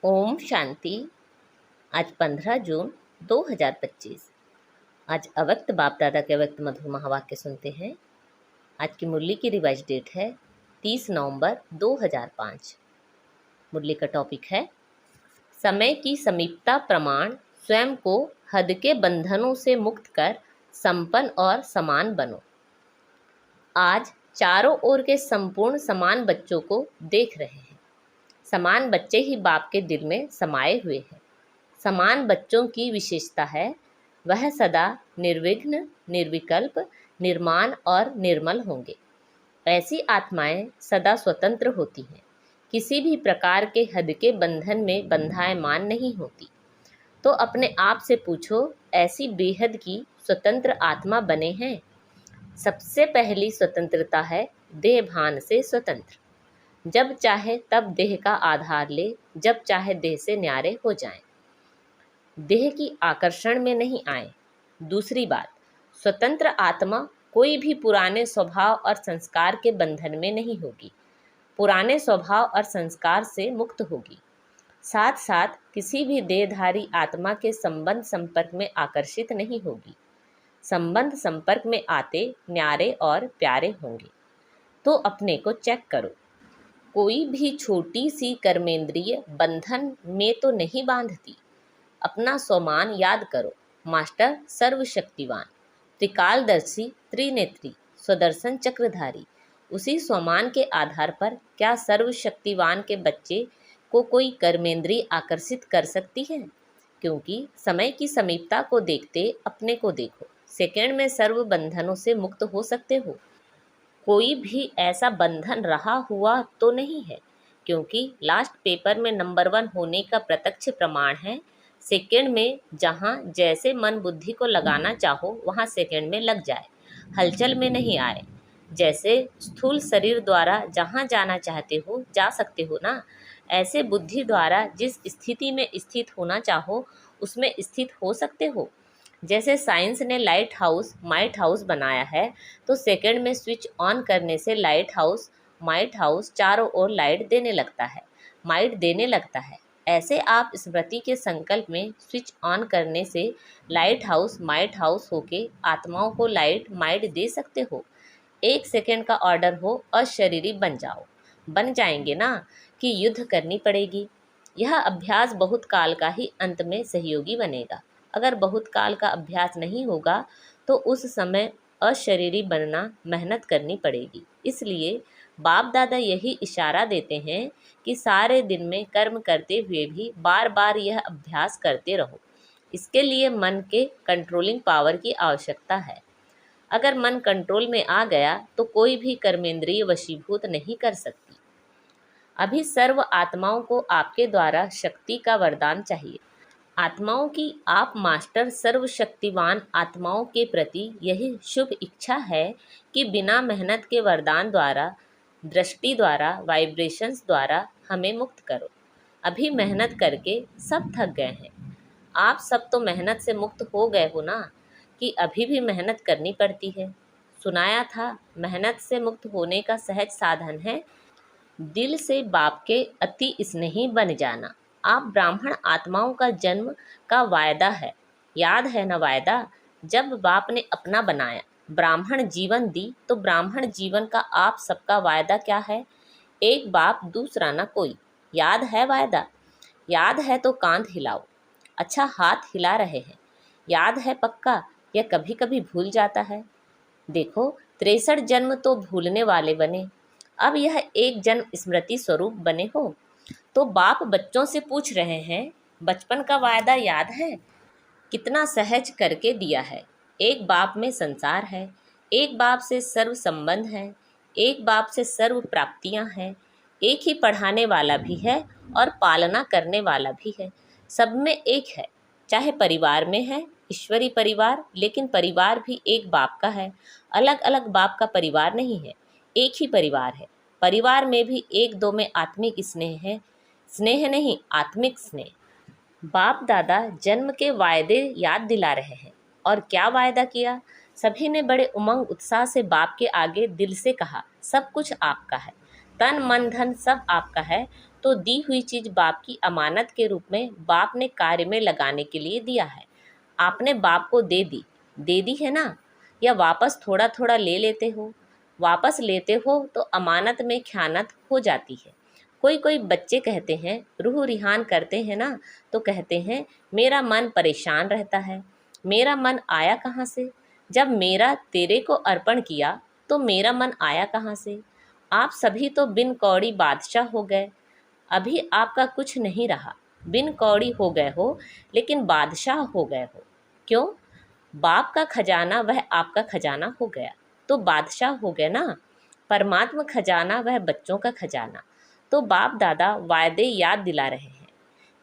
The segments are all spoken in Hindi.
ओम शांति। आज 15 जून 2025। आज अव्यक्त बाप दादा के अव्यक्त मधुर महावाक्य सुनते हैं। आज की मुरली की रिवाइज डेट है 30 नवंबर 2005। मुरली का टॉपिक है समय की समीपता प्रमाण स्वयं को हद के बंधनों से मुक्त कर संपन्न और समान बनो। आज चारों ओर के संपूर्ण समान बच्चों को देख रहे हैं। समान बच्चे ही बाप के दिल में समाये हुए हैं। समान बच्चों की विशेषता है वह सदा निर्विघ्न, निर्विकल्प, निर्माण और निर्मल होंगे। ऐसी आत्माएं सदा स्वतंत्र होती हैं, किसी भी प्रकार के हद के बंधन में बंधायमान नहीं होती। तो अपने आप से पूछो, ऐसी बेहद की स्वतंत्र आत्मा बने हैं? सबसे पहली स्वतंत्रता है देह भान से स्वतंत्र। जब चाहे तब देह का आधार ले, जब चाहे देह से न्यारे हो जाएं। देह की आकर्षण में नहीं आए। दूसरी बात, स्वतंत्र आत्मा कोई भी पुराने स्वभाव और संस्कार के बंधन में नहीं होगी, पुराने स्वभाव और संस्कार से मुक्त होगी। साथ साथ किसी भी देहधारी आत्मा के संबंध संपर्क में आकर्षित नहीं होगी। संबंध संपर्क में आते न्यारे और प्यारे होंगे। तो अपने को चेक करो, कोई भी छोटी सी कर्मेंद्रिय बंधन में तो नहीं बांधती। अपना स्वमान याद करो। मास्टर सर्वशक्तिवान, त्रिकालदर्शी, त्रिनेत्री, स्वदर्शन चक्रधारी। उसी स्वमान के आधार पर क्या सर्वशक्तिवान के बच्चे को कोई कर्मेंद्रिय आकर्षित कर सकती है? क्योंकि समय की समीपता को देखते अपने को देखो। सेकंड में सर्व बंधनों से मुक्त हो सकते हो। कोई भी ऐसा बंधन रहा हुआ तो नहीं है, क्योंकि लास्ट पेपर में नंबर 1 होने का प्रत्यक्ष प्रमाण है। सेकंड में जहाँ जैसे मन बुद्धि को लगाना चाहो वहाँ सेकंड में लग जाए, हलचल में नहीं आए। जैसे स्थूल शरीर द्वारा जहाँ जाना चाहते हो जा सकते हो ना, ऐसे बुद्धि द्वारा जिस स्थिति में स्थित होना चाहो उसमें स्थित हो सकते हो। जैसे साइंस ने लाइट हाउस माइट हाउस बनाया है, तो सेकंड में स्विच ऑन करने से लाइट हाउस माइट हाउस चारों ओर लाइट देने लगता है, माइट देने लगता है। ऐसे आप स्मृति के संकल्प में स्विच ऑन करने से लाइट हाउस माइट हाउस होके आत्माओं को लाइट माइट दे सकते हो। 1 सेकंड का ऑर्डर हो और शरीरी बन जाओ। बन जाएंगे ना कि युद्ध करनी पड़ेगी। यह अभ्यास बहुत काल का ही अंत में सहयोगी बनेगा। अगर बहुत काल का अभ्यास नहीं होगा तो उस समय अशरीरी बनना मेहनत करनी पड़ेगी। इसलिए बाप दादा यही इशारा देते हैं कि सारे दिन में कर्म करते हुए भी बार बार यह अभ्यास करते रहो। इसके लिए मन के कंट्रोलिंग पावर की आवश्यकता है। अगर मन कंट्रोल में आ गया तो कोई भी कर्मेंद्रिय वशीभूत नहीं कर सकती। अभी सर्व आत्माओं को आपके द्वारा शक्ति का वरदान चाहिए। आत्माओं की आप मास्टर सर्वशक्तिवान आत्माओं के प्रति यही शुभ इच्छा है कि बिना मेहनत के वरदान द्वारा, दृष्टि द्वारा, वाइब्रेशंस द्वारा हमें मुक्त करो। अभी मेहनत करके सब थक गए हैं। आप सब तो मेहनत से मुक्त हो गए हो ना, कि अभी भी मेहनत करनी पड़ती है? सुनाया था मेहनत से मुक्त होने का सहज साधन है दिल से बाप के अति स्नेही बन जाना। आप ब्राह्मण आत्माओं का जन्म का वायदा है, याद है ना वायदा? जब बाप ने अपना बनाया, ब्राह्मण जीवन दी, तो ब्राह्मण जीवन का आप सबका वायदा क्या है? एक बाप दूसरा ना कोई। याद है वायदा? याद है तो कांध हिलाओ। अच्छा, हाथ हिला रहे हैं। याद है पक्का या कभी कभी भूल जाता है? देखो, 63 जन्म तो भूलने वाले बने, अब यह एक जन्म स्मृति स्वरूप बने हो। तो बाप बच्चों से पूछ रहे हैं, बचपन का वायदा याद है? कितना सहज करके दिया है। एक बाप में संसार है, एक बाप से सर्व संबंध है, एक बाप से सर्व प्राप्तियां हैं, एक ही पढ़ाने वाला भी है और पालना करने वाला भी है। सब में एक है, चाहे परिवार में है ईश्वरी परिवार, लेकिन परिवार भी एक बाप का है। अलग अलग बाप का परिवार नहीं है, एक ही परिवार है। परिवार में भी एक दो में आत्मिक स्नेह है, स्नेह नहीं आत्मिक स्नेह। बाप दादा जन्म के वायदे याद दिला रहे हैं। और क्या वायदा किया? सभी ने बड़े उमंग उत्साह से बाप के आगे दिल से कहा, सब कुछ आपका है, तन मन धन सब आपका है, तो दी हुई चीज़ बाप की अमानत के रूप में बाप ने कार्य में लगाने के लिए दिया है। आपने बाप को दे दी है ना, या वापस थोड़ा थोड़ा ले लेते हो? वापस लेते हो तो अमानत में ख़यानत हो जाती है। कोई कोई बच्चे कहते हैं, रूह रिहान करते हैं ना, तो कहते हैं मेरा मन परेशान रहता है। मेरा मन आया कहाँ से? जब मेरा तेरे को अर्पण किया तो मेरा मन आया कहाँ से? आप सभी तो बिन कौड़ी बादशाह हो गए। अभी आपका कुछ नहीं रहा। बिन कौड़ी हो गए हो, लेकिन बादशाह हो गए हो। क्यों? बाप का खजाना वह आपका खजाना हो गया, तो बादशाह हो गए ना। परमात्मा खजाना वह बच्चों का खजाना। तो बाप दादा वायदे याद दिला रहे हैं।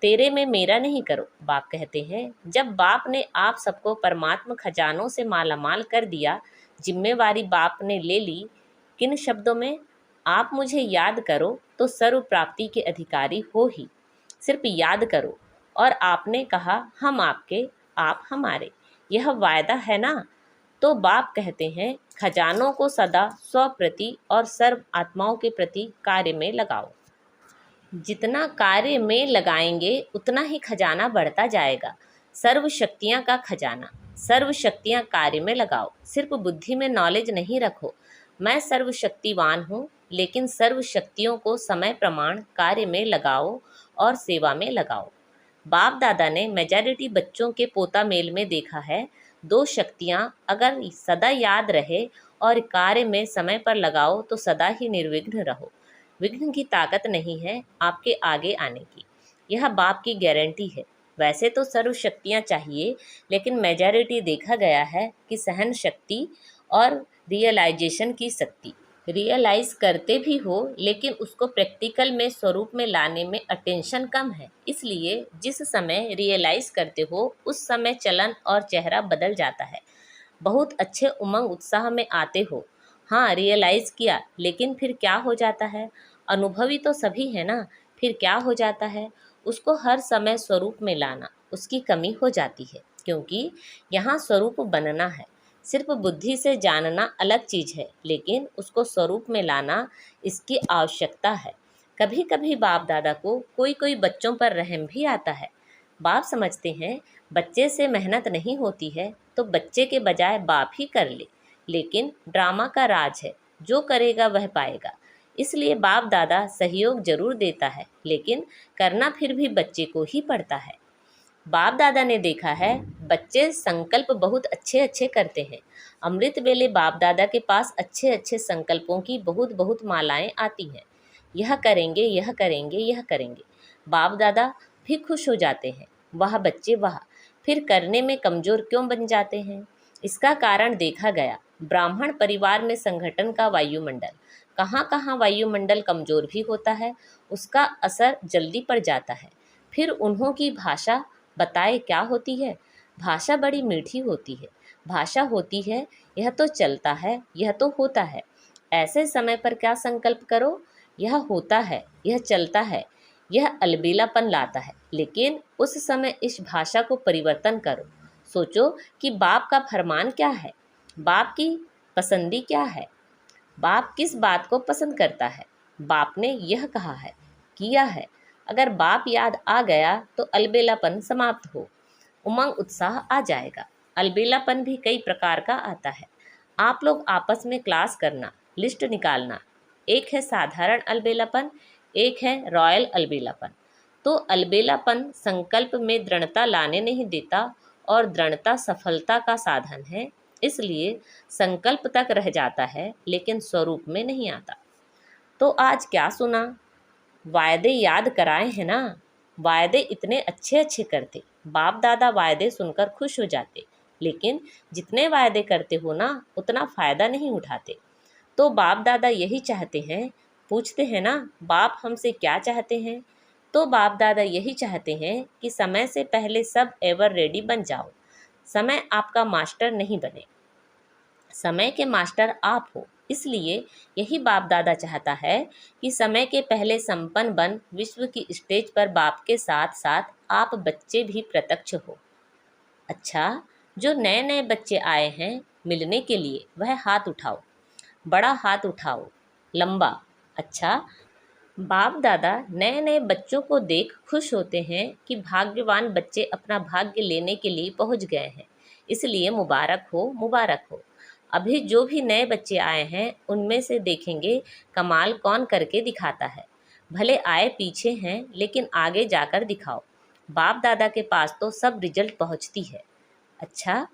तेरे में मेरा नहीं करो, बाप कहते हैं। जब बाप ने आप सबको परमात्मा खजानों से मालामाल कर दिया, जिम्मेवारी बाप ने ले ली। किन शब्दों में? आप मुझे याद करो तो सर्व प्राप्ति के अधिकारी हो ही। सिर्फ याद करो। और आपने कहा हम आपके, आप हमारे। यह वायदा है ना। तो बाप कहते हैं खजानों को सदा स्व प्रति और सर्व आत्माओं के प्रति कार्य में लगाओ। जितना कार्य में लगाएंगे उतना ही खजाना बढ़ता जाएगा। सर्व शक्तियाँ का खजाना, सर्व शक्तियाँ कार्य में लगाओ। सिर्फ बुद्धि में नॉलेज नहीं रखो, मैं सर्वशक्तिवान हूँ, लेकिन सर्व शक्तियों को समय प्रमाण कार्य में लगाओ और सेवा में लगाओ। बाप दादा ने मेजॉरिटी बच्चों के पोता मेल में देखा है, दो शक्तियाँ अगर सदा याद रहे और कार्य में समय पर लगाओ तो सदा ही निर्विघ्न रहो। विघ्न की ताकत नहीं है आपके आगे आने की, यह बाप की गारंटी है। वैसे तो सर्व शक्तियाँ चाहिए, लेकिन मेजॉरिटी देखा गया है कि सहन शक्ति और रियलाइजेशन की शक्ति। रियलाइज़ करते भी हो, लेकिन उसको प्रैक्टिकल में स्वरूप में लाने में अटेंशन कम है। इसलिए जिस समय रियलाइज़ करते हो उस समय चलन और चेहरा बदल जाता है। बहुत अच्छे उमंग उत्साह में आते हो। हाँ, रियलाइज़ किया, लेकिन फिर क्या हो जाता है? अनुभवी तो सभी है ना, फिर क्या हो जाता है? उसको हर समय स्वरूप में लाना उसकी कमी हो जाती है, क्योंकि यहाँ स्वरूप बनना है। सिर्फ बुद्धि से जानना अलग चीज़ है, लेकिन उसको स्वरूप में लाना इसकी आवश्यकता है। कभी कभी बाप दादा को कोई कोई बच्चों पर रहम भी आता है। बाप समझते हैं बच्चे से मेहनत नहीं होती है, तो बच्चे के बजाय बाप ही कर ले। लेकिन ड्रामा का राज है, जो करेगा वह पाएगा। इसलिए बाप दादा सहयोग जरूर देता है, लेकिन करना फिर भी बच्चे को ही पड़ता है। बाप दादा ने देखा है बच्चे संकल्प बहुत अच्छे अच्छे करते हैं। अमृत वेले बाप दादा के पास अच्छे अच्छे संकल्पों की बहुत बहुत मालाएं आती हैं। यह करेंगे, यह करेंगे, यह करेंगे। बाप दादा भी खुश हो जाते हैं। वह बच्चे वह फिर करने में कमज़ोर क्यों बन जाते हैं? इसका कारण देखा गया। ब्राह्मण परिवार में संगठन का वायुमंडल, कहाँ कहाँ वायुमंडल कमज़ोर भी होता है, उसका असर जल्दी पड़ जाता है। फिर उन्हों की भाषा बताए क्या होती है? भाषा बड़ी मीठी होती है। भाषा होती है यह तो चलता है, यह तो होता है। ऐसे समय पर क्या संकल्प करो? यह होता है, यह चलता है, यह अलबेलापन लाता है। लेकिन उस समय इस भाषा को परिवर्तन करो। सोचो कि बाप का फरमान क्या है, बाप की पसंदी क्या है, बाप किस बात को पसंद करता है। बाप ने यह कहा है, किया है। अगर बाप याद आ गया तो अलबेलापन समाप्त हो, उमंग उत्साह आ जाएगा। अलबेलापन भी कई प्रकार का आता है। आप लोग आपस में क्लास करना, लिस्ट निकालना। एक है साधारण अलबेलापन, एक है रॉयल अलबेलापन। तो अलबेलापन संकल्प में दृढ़ता लाने नहीं देता, और दृढ़ता सफलता का साधन है। इसलिए संकल्प तक रह जाता है, लेकिन स्वरूप में नहीं आता। तो आज क्या सुना? वायदे याद कराए हैं ना। वायदे इतने अच्छे अच्छे करते, बाप दादा वायदे सुनकर खुश हो जाते। लेकिन जितने वायदे करते हो ना, उतना फ़ायदा नहीं उठाते। तो बाप दादा यही चाहते हैं। पूछते हैं ना, बाप हमसे क्या चाहते हैं? तो बाप दादा यही चाहते हैं कि समय से पहले सब एवर रेडी बन जाओ। समय आपका मास्टर नहीं बने, समय के मास्टर आप हो। इसलिए यही बाप दादा चाहता है कि समय के पहले संपन्न बन विश्व की स्टेज पर बाप के साथ साथ आप बच्चे भी प्रत्यक्ष हो। अच्छा, जो नए नए बच्चे आए हैं मिलने के लिए, वह हाथ उठाओ। बड़ा हाथ उठाओ, लंबा। अच्छा, बाप दादा नए नए बच्चों को देख खुश होते हैं कि भाग्यवान बच्चे अपना भाग्य लेने के लिए पहुंच गए हैं, इसलिए मुबारक हो मुबारक हो। अभी जो भी नए बच्चे आए हैं उनमें से देखेंगे कमाल कौन करके दिखाता है। भले आए पीछे हैं लेकिन आगे जाकर दिखाओ। बाप दादा के पास तो सब रिजल्ट पहुंचती है। अच्छा,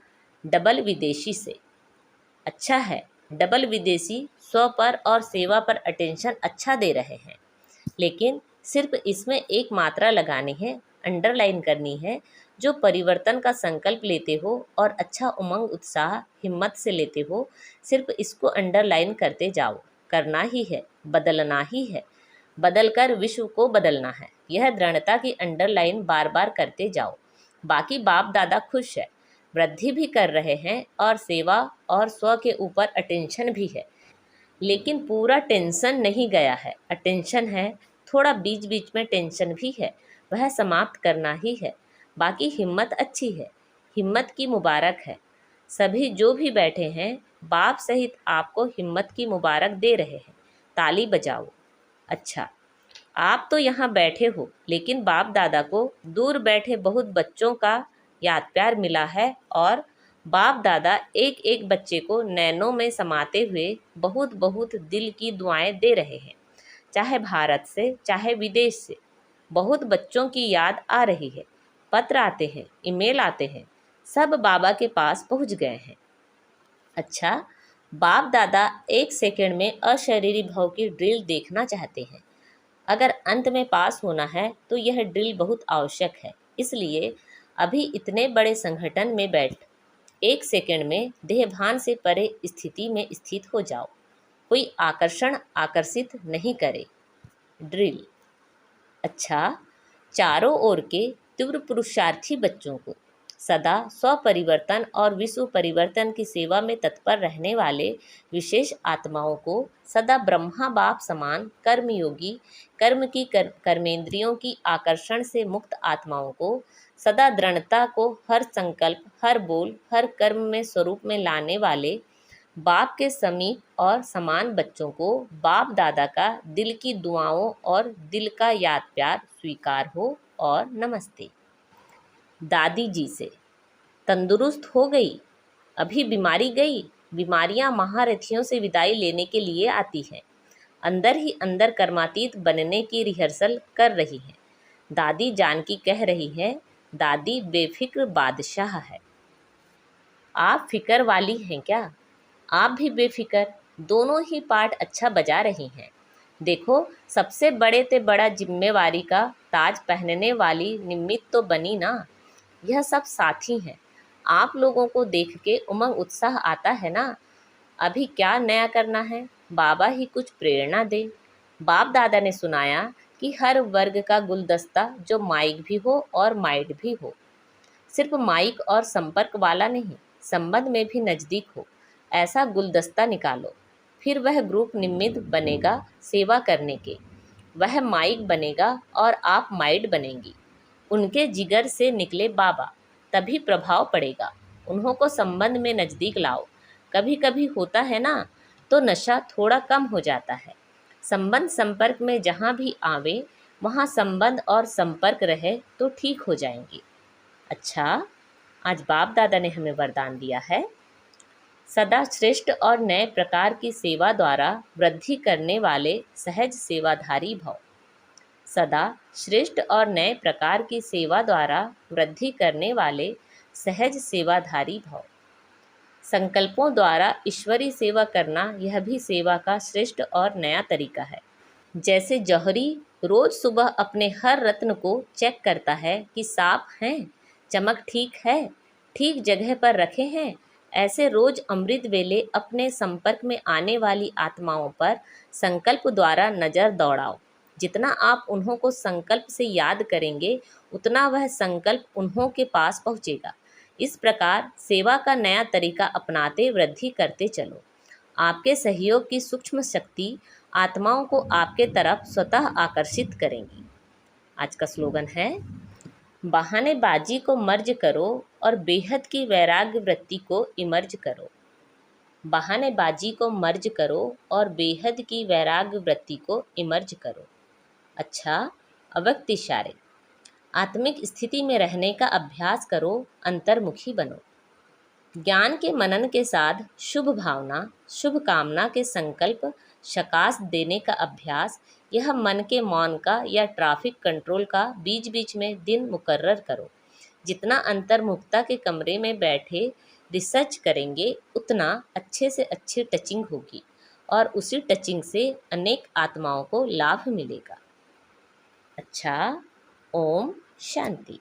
डबल विदेशी से। अच्छा है, डबल विदेशी स्व पर और सेवा पर अटेंशन अच्छा दे रहे हैं, लेकिन सिर्फ इसमें एक मात्रा लगानी है, अंडरलाइन करनी है। जो परिवर्तन का संकल्प लेते हो और अच्छा उमंग उत्साह हिम्मत से लेते हो, सिर्फ इसको अंडरलाइन करते जाओ। करना ही है, बदलना ही है, बदलकर विश्व को बदलना है। यह दृढ़ता की अंडरलाइन बार बार करते जाओ। बाकी बाप दादा खुश है, वृद्धि भी कर रहे हैं और सेवा और स्व के ऊपर अटेंशन भी है, लेकिन पूरा टेंशन नहीं गया है। अटेंशन है, थोड़ा बीच बीच में टेंशन भी है, वह समाप्त करना ही है। बाकी हिम्मत अच्छी है, हिम्मत की मुबारक है। सभी जो भी बैठे हैं बाप सहित आपको हिम्मत की मुबारक दे रहे हैं, ताली बजाओ। अच्छा, आप तो यहाँ बैठे हो, लेकिन बाप दादा को दूर बैठे बहुत बच्चों का याद प्यार मिला है और बाप दादा एक एक बच्चे को नैनों में समाते हुए बहुत बहुत दिल की दुआएं दे रहे हैं। चाहे भारत से चाहे विदेश से बहुत बच्चों की याद आ रही है। पत्र आते हैं, ईमेल आते हैं, सब बाबा के पास पहुंच गए हैं। अच्छा, बाप दादा एक सेकंड में अशरीरी भाव की ड्रिल देखना चाहते हैं। अगर अंत में पास होना है तो यह ड्रिल बहुत आवश्यक है। इसलिए अभी इतने बड़े संगठन में बैठ एक सेकंड में देहभान से परे स्थिति में स्थित हो जाओ। कोई आकर्षण आकर्षित नहीं करे। ड्रिल। अच्छा, चारों ओर के तीव्र पुरुषार्थी बच्चों को, सदा स्वपरिवर्तन और विश्व परिवर्तन की सेवा में तत्पर रहने वाले विशेष आत्माओं को, सदा ब्रह्मा बाप समान कर्मयोगी, कर्मेंद्रियों की आकर्षण से मुक्त आत्माओं को, सदा दृढ़ता को हर संकल्प, हर बोल, हर कर्म में स्वरूप में लाने वाले बाप के समीप और समान बच्चों को बाप दादा का दिल की दुआओं और दिल का याद प्यार स्वीकार हो और नमस्ते। दादी जी से। तंदुरुस्त हो गई, अभी बीमारी गई। बीमारियां महारथियों से विदाई लेने के लिए आती हैं। अंदर ही अंदर कर्मातीत बनने की रिहर्सल कर रही हैं। दादी जानकी कह रही है, दादी बेफिक्र बादशाह है। आप फिक्र वाली हैं क्या? आप भी बेफिक्र, दोनों ही पार्ट अच्छा बजा रही हैं। देखो, सबसे बड़े ते बड़ा जिम्मेवारी का ताज पहनने वाली निमित्त तो बनी ना। यह सब साथी हैं। आप लोगों को देख के उमंग उत्साह आता है ना। अभी क्या नया करना है, बाबा ही कुछ प्रेरणा दे। बाप दादा ने सुनाया कि हर वर्ग का गुलदस्ता जो माइक भी हो और माइट भी हो, सिर्फ माइक और संपर्क वाला नहीं, संबंध में भी नज़दीक हो, ऐसा गुलदस्ता निकालो। फिर वह ग्रुप निमित्त बनेगा सेवा करने के। वह माइक बनेगा और आप माइट बनेंगी। उनके जिगर से निकले बाबा, तभी प्रभाव पड़ेगा। उन्हों को संबंध में नज़दीक लाओ। कभी कभी होता है ना, तो नशा थोड़ा कम हो जाता है। संबंध संपर्क में जहाँ भी आवे वहाँ संबंध और संपर्क रहे तो ठीक हो जाएंगी। अच्छा, आज बाप दादा ने हमें वरदान दिया है, सदा श्रेष्ठ और नए प्रकार की सेवा द्वारा वृद्धि करने वाले सहज सेवाधारी भव। सदा श्रेष्ठ और नए प्रकार की सेवा द्वारा वृद्धि करने वाले सहज सेवाधारी भव। संकल्पों द्वारा ईश्वरी सेवा करना यह भी सेवा का श्रेष्ठ और नया तरीका है। जैसे जौहरी रोज सुबह अपने हर रत्न को चेक करता है कि साफ हैं, चमक ठीक है, ठीक जगह पर रखे हैं, ऐसे रोज अमृत वेले अपने संपर्क में आने वाली आत्माओं पर संकल्प द्वारा नज़र दौड़ाओ। जितना आप उन्हों को संकल्प से याद करेंगे, उतना वह संकल्प उन्हों के पास पहुँचेगा। इस प्रकार सेवा का नया तरीका अपनाते वृद्धि करते चलो। आपके सहयोग की सूक्ष्म शक्ति आत्माओं को आपके तरफ स्वतः आकर्षित करेंगी। आज का स्लोगन है, बहानेबाजी को मर्ज करो और बेहद की वैराग्य वृत्ति को इमर्ज करो। बहानेबाजी को मर्ज करो और बेहद की वैराग्य वृत्ति को इमर्ज करो। अच्छा, अव्यक्त इशारे। आत्मिक स्थिति में रहने का अभ्यास करो, अंतर्मुखी बनो। ज्ञान के मनन के साथ शुभ भावना, शुभ कामना के संकल्प, शकास देने का अभ्यास, यह मन के मौन का या ट्रैफिक कंट्रोल का बीच बीच में दिन मुकर्रर करो। जितना अंतर्मुखता के कमरे में बैठे रिसर्च करेंगे, उतना अच्छे से अच्छी टचिंग होगी और उसी टचिंग से अनेक आत्माओं को लाभ मिलेगा। अच्छा, ओम शांति।